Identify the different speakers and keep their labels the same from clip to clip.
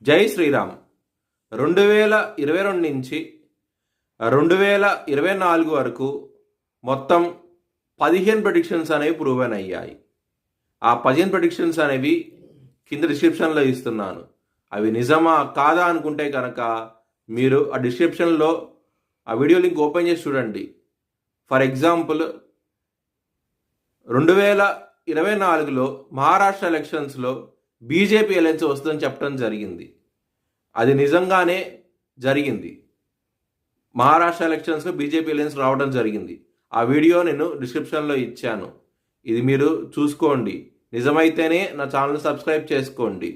Speaker 1: జై శ్రీరామ్. 2022 నుంచి 2024 వరకు మొత్తం 15 ప్రెడిక్షన్స్ అనేవి ప్రూవెన్ అయ్యాయి. ఆ 15 ప్రెడిక్షన్స్ అనేవి కింద డిస్క్రిప్షన్లో ఇస్తున్నాను. అవి నిజమా కాదా అనుకుంటే కనుక మీరు ఆ డిస్క్రిప్షన్లో ఆ వీడియో లింక్ ఓపెన్ చేసి చూడండి. ఫర్ ఎగ్జాంపుల్ 2024లో మహారాష్ట్ర ఎలక్షన్స్లో బీజేపీ అలయన్స్ వస్తుందని చెప్పడం జరిగింది. అది నిజంగానే జరిగింది. మహారాష్ట్ర ఎలక్షన్స్లో బీజేపీ అలయన్స్ రావడం జరిగింది. ఆ వీడియో నేను డిస్క్రిప్షన్లో ఇచ్చాను. ఇది మీరు చూసుకోండి. నిజమైతేనే నా ఛానల్ సబ్స్క్రైబ్ చేసుకోండి.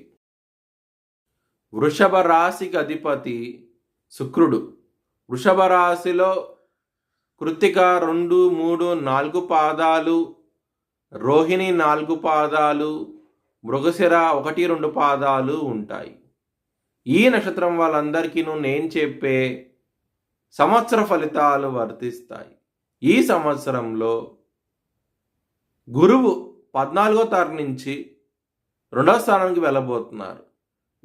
Speaker 1: వృషభ రాశికి అధిపతి శుక్రుడు. వృషభ రాశిలో కృత్తిక 2, 3, 4 పాదాలు, రోహిణి 4 పాదాలు, మృగశిర 1, 2 పాదాలు ఉంటాయి. ఈ నక్షత్రం వాళ్ళందరికీ నేను చెప్పే సంవత్సర ఫలితాలు వర్తిస్తాయి. ఈ సంవత్సరంలో గురువు 14వ తారీఖు నుంచి 2వ స్థానానికి వెళ్ళబోతున్నారు.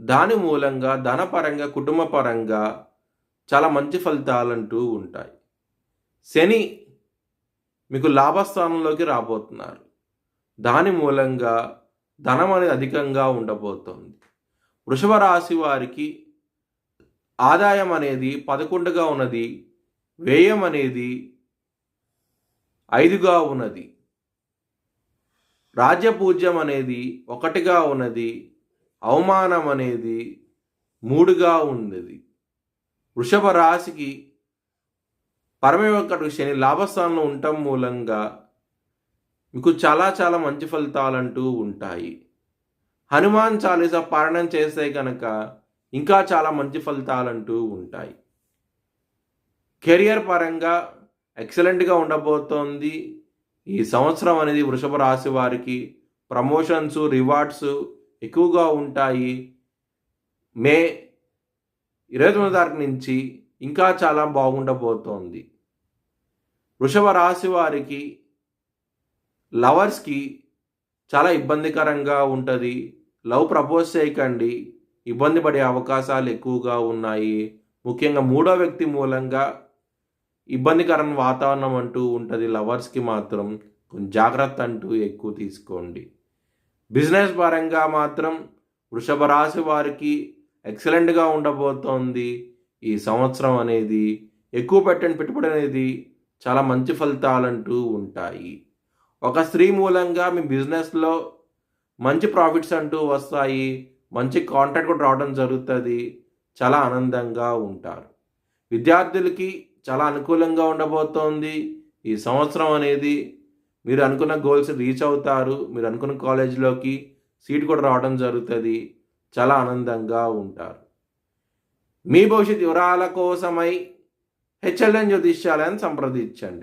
Speaker 1: దాని మూలంగా ధనపరంగా, కుటుంబ పరంగా చాలా మంచి ఫలితాలంటూ ఉంటాయి. శని మీకు లాభస్థానంలోకి రాబోతున్నారు. దాని మూలంగా ధనం అనేది అధికంగా ఉండబోతోంది. వృషభ రాశి వారికి ఆదాయం అనేది 11గా ఉన్నది, వ్యయం అనేది 5గా ఉన్నది, రాజ్యపూజ్యం అనేది 1గా ఉన్నది, అవమానం అనేది 3గా ఉన్నది. వృషభ రాశికి పరమేశ్వరుడు శని లాభస్థానంలో ఉండటం మూలంగా మీకు చాలా మంచి ఫలితాలంటూ ఉంటాయి. హనుమాన్ చాలీసా పారాయణం చేస్తే కనుక ఇంకా చాలా మంచి ఫలితాలంటూ ఉంటాయి. కెరియర్ పరంగా ఎక్సలెంట్గా ఉండబోతోంది. ఈ సంవత్సరం అనేది వృషభ రాశి వారికి ప్రమోషన్స్, రివార్డ్స్ ఎక్కువగా ఉంటాయి. మే 29వ తారీఖు నుంచి ఇంకా చాలా బాగుండబోతోంది. వృషభ రాశి వారికి లవర్స్కి చాలా ఇబ్బందికరంగా ఉంటుంది. లవ్ ప్రపోజ్ చేయకండి, ఇబ్బంది పడే అవకాశాలు ఎక్కువగా ఉన్నాయి. ముఖ్యంగా 3వ వ్యక్తి మూలంగా ఇబ్బందికరమైన వాతావరణం అంటూ ఉంటుంది. లవర్స్కి మాత్రం కొంచెం జాగ్రత్త అంటూ ఎక్కువ తీసుకోండి. బిజినెస్ పరంగా మాత్రం వృషభ రాశి వారికి ఎక్సలెంట్గా ఉండబోతోంది. ఈ సంవత్సరం అనేది ఎక్కువ పెట్టండి పెట్టుబడి అనేది చాలా మంచి ఫలితాలంటూ ఉంటాయి. ఒక స్త్రీ మూలంగా మీ బిజినెస్లో మంచి ప్రాఫిట్స్ అంటూ వస్తాయి. మంచి కాంట్రాక్ట్ కూడా రావడం జరుగుతుంది. చాలా ఆనందంగా ఉంటారు. విద్యార్థులకి చాలా అనుకూలంగా ఉండబోతోంది. ఈ సంవత్సరం అనేది మీరు అనుకున్న గోల్స్ రీచ్ అవుతారు. మీరు అనుకున్న కాలేజీలోకి సీట్ కూడా రావడం జరుగుతుంది. చాలా ఆనందంగా ఉంటారు. మీ భవిష్యత్ వివరాల కోసమై హెచ్ఎల్ఎన్ జ్యోతిష్యాలయాన్ని సంప్రదించండి.